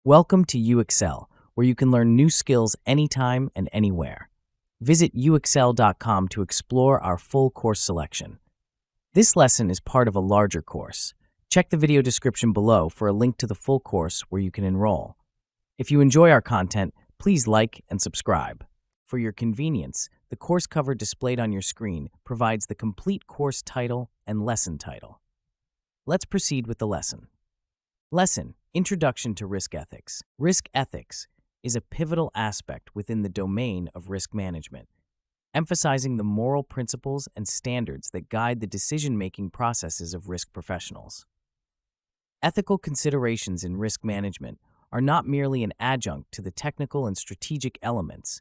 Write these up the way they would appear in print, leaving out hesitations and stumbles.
Welcome to UXL, where you can learn new skills anytime and anywhere. Visit uxl.com to explore our full course selection. This lesson is part of a larger course. Check the video description below for a link to the full course where you can enroll. If you enjoy our content, please like and subscribe. For your convenience, the course cover displayed on your screen provides the complete course title and lesson title. Let's proceed with the lesson. Lesson: Introduction to Risk Ethics. Risk ethics is a pivotal aspect within the domain of risk management, emphasizing the moral principles and standards that guide the decision-making processes of risk professionals. Ethical considerations in risk management are not merely an adjunct to the technical and strategic elements.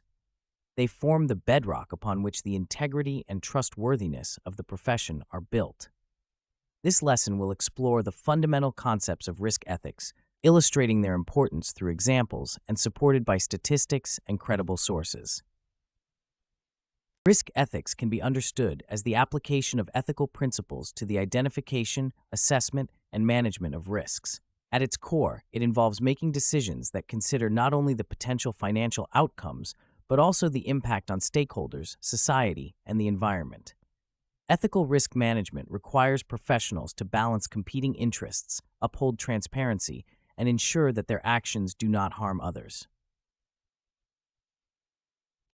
They form the bedrock upon which the integrity and trustworthiness of the profession are built. This lesson will explore the fundamental concepts of risk ethics, illustrating their importance through examples and supported by statistics and credible sources. Risk ethics can be understood as the application of ethical principles to the identification, assessment, and management of risks. At its core, it involves making decisions that consider not only the potential financial outcomes, but also the impact on stakeholders, society, and the environment. Ethical risk management requires professionals to balance competing interests, uphold transparency, and ensure that their actions do not harm others.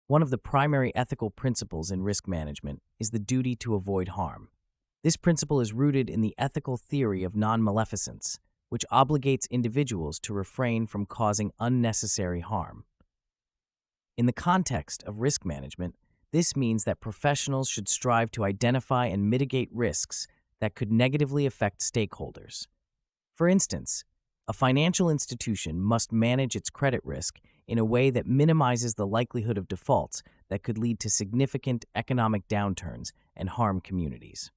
One of the primary ethical principles in risk management is the duty to avoid harm. This principle is rooted in the ethical theory of non-maleficence, which obligates individuals to refrain from causing unnecessary harm. In the context of risk management, this means that professionals should strive to identify and mitigate risks that could negatively affect stakeholders. For instance, a financial institution must manage its credit risk in a way that minimizes the likelihood of defaults that could lead to significant economic downturns and harm communities.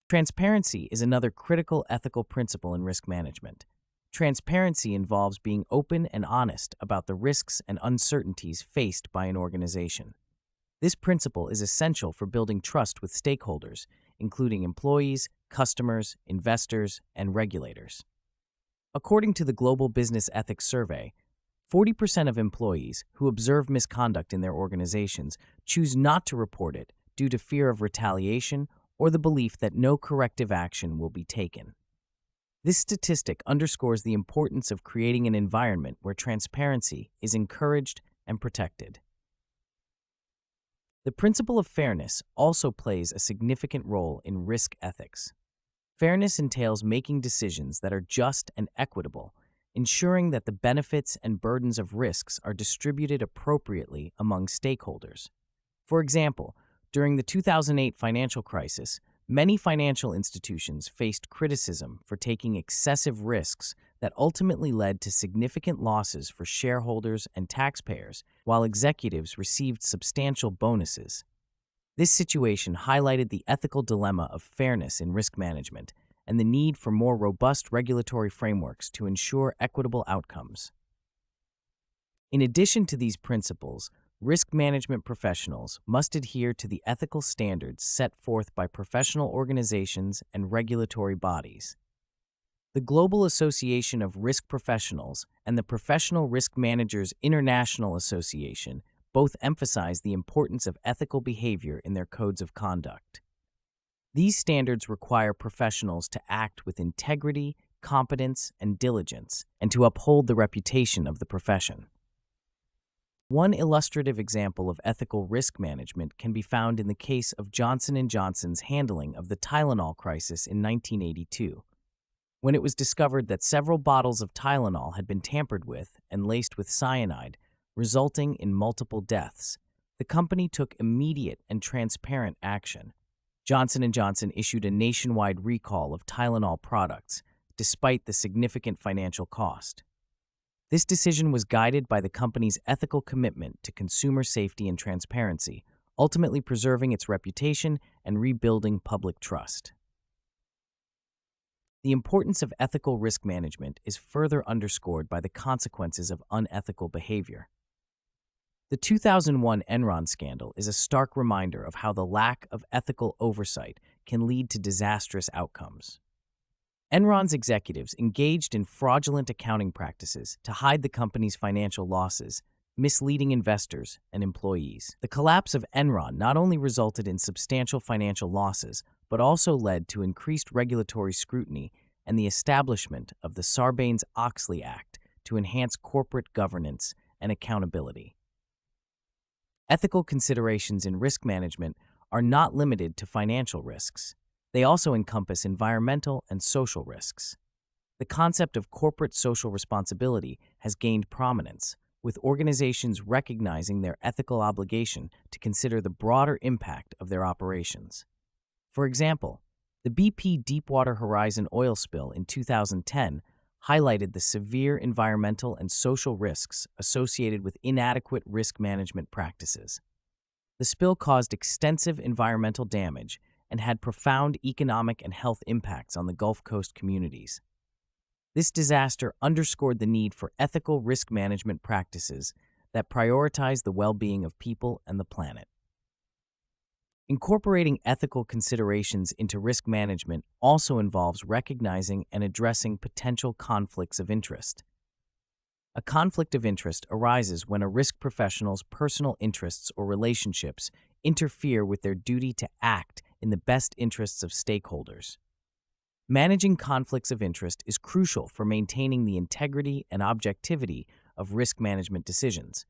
Transparency is another critical ethical principle in risk management. Transparency involves being open and honest about the risks and uncertainties faced by an organization. This principle is essential for building trust with stakeholders, including employees, customers, investors, and regulators. According to the Global Business Ethics Survey, 40% of employees who observe misconduct in their organizations choose not to report it due to fear of retaliation or the belief that no corrective action will be taken. This statistic underscores the importance of creating an environment where transparency is encouraged and protected. The principle of fairness also plays a significant role in risk ethics. Fairness entails making decisions that are just and equitable, ensuring that the benefits and burdens of risks are distributed appropriately among stakeholders. For example, during the 2008 financial crisis, many financial institutions faced criticism for taking excessive risks that ultimately led to significant losses for shareholders and taxpayers, while executives received substantial bonuses. This situation highlighted the ethical dilemma of fairness in risk management and the need for more robust regulatory frameworks to ensure equitable outcomes. In addition to these principles, risk management professionals must adhere to the ethical standards set forth by professional organizations and regulatory bodies. The Global Association of Risk Professionals and the Professional Risk Managers International Association both emphasize the importance of ethical behavior in their codes of conduct. These standards require professionals to act with integrity, competence, and diligence, and to uphold the reputation of the profession. One illustrative example of ethical risk management can be found in the case of Johnson & Johnson's handling of the Tylenol crisis in 1982. When it was discovered that several bottles of Tylenol had been tampered with and laced with cyanide, resulting in multiple deaths, the company took immediate and transparent action. Johnson & Johnson issued a nationwide recall of Tylenol products, despite the significant financial cost. This decision was guided by the company's ethical commitment to consumer safety and transparency, ultimately preserving its reputation and rebuilding public trust. The importance of ethical risk management is further underscored by the consequences of unethical behavior. The 2001 Enron scandal is a stark reminder of how the lack of ethical oversight can lead to disastrous outcomes. Enron's executives engaged in fraudulent accounting practices to hide the company's financial losses, misleading investors and employees. The collapse of Enron not only resulted in substantial financial losses, but also led to increased regulatory scrutiny and the establishment of the Sarbanes-Oxley Act to enhance corporate governance and accountability. Ethical considerations in risk management are not limited to financial risks. They also encompass environmental and social risks. The concept of corporate social responsibility has gained prominence, with organizations recognizing their ethical obligation to consider the broader impact of their operations. For example, the BP Deepwater Horizon oil spill in 2010 highlighted the severe environmental and social risks associated with inadequate risk management practices. The spill caused extensive environmental damage and had profound economic and health impacts on the Gulf Coast communities. This disaster underscored the need for ethical risk management practices that prioritize the well-being of people and the planet. Incorporating ethical considerations into risk management also involves recognizing and addressing potential conflicts of interest. A conflict of interest arises when a risk professional's personal interests or relationships interfere with their duty to act in the best interests of stakeholders. Managing conflicts of interest is crucial for maintaining the integrity and objectivity of risk management decisions.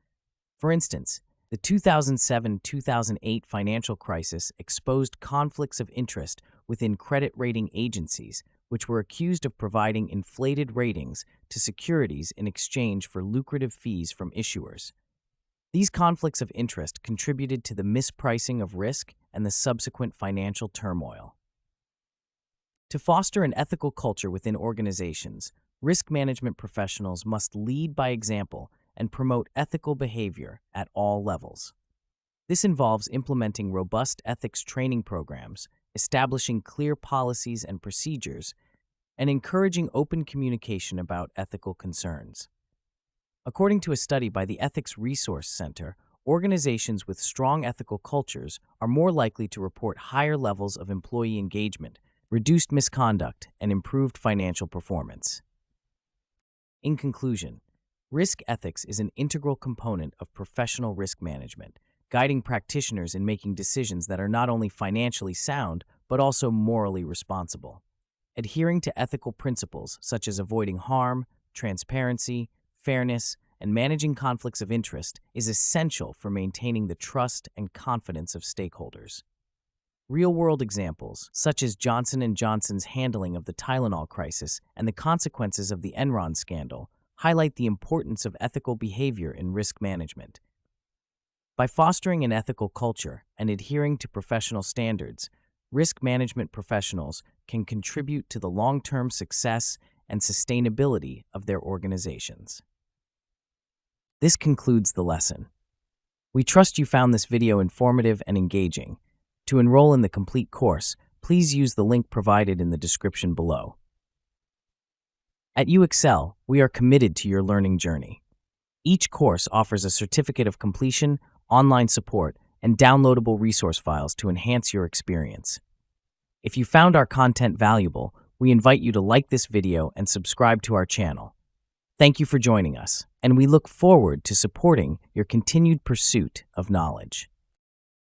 For instance, the 2007-2008 financial crisis exposed conflicts of interest within credit rating agencies, which were accused of providing inflated ratings to securities in exchange for lucrative fees from issuers. These conflicts of interest contributed to the mispricing of risk and the subsequent financial turmoil. To foster an ethical culture within organizations, risk management professionals must lead by example and promote ethical behavior at all levels. This involves implementing robust ethics training programs, establishing clear policies and procedures, and encouraging open communication about ethical concerns. According to a study by the Ethics Resource Center, organizations with strong ethical cultures are more likely to report higher levels of employee engagement, reduced misconduct, and improved financial performance. In conclusion, risk ethics is an integral component of professional risk management, guiding practitioners in making decisions that are not only financially sound, but also morally responsible. Adhering to ethical principles such as avoiding harm, transparency, fairness, and managing conflicts of interest is essential for maintaining the trust and confidence of stakeholders. Real-world examples, such as Johnson & Johnson's handling of the Tylenol crisis and the consequences of the Enron scandal, highlight the importance of ethical behavior in risk management. By fostering an ethical culture and adhering to professional standards, risk management professionals can contribute to the long-term success and sustainability of their organizations. This concludes the lesson. We trust you found this video informative and engaging. To enroll in the complete course, please use the link provided in the description below. At UExcel, we are committed to your learning journey. Each course offers a certificate of completion, online support, and downloadable resource files to enhance your experience. If you found our content valuable, we invite you to like this video and subscribe to our channel. Thank you for joining us, and we look forward to supporting your continued pursuit of knowledge.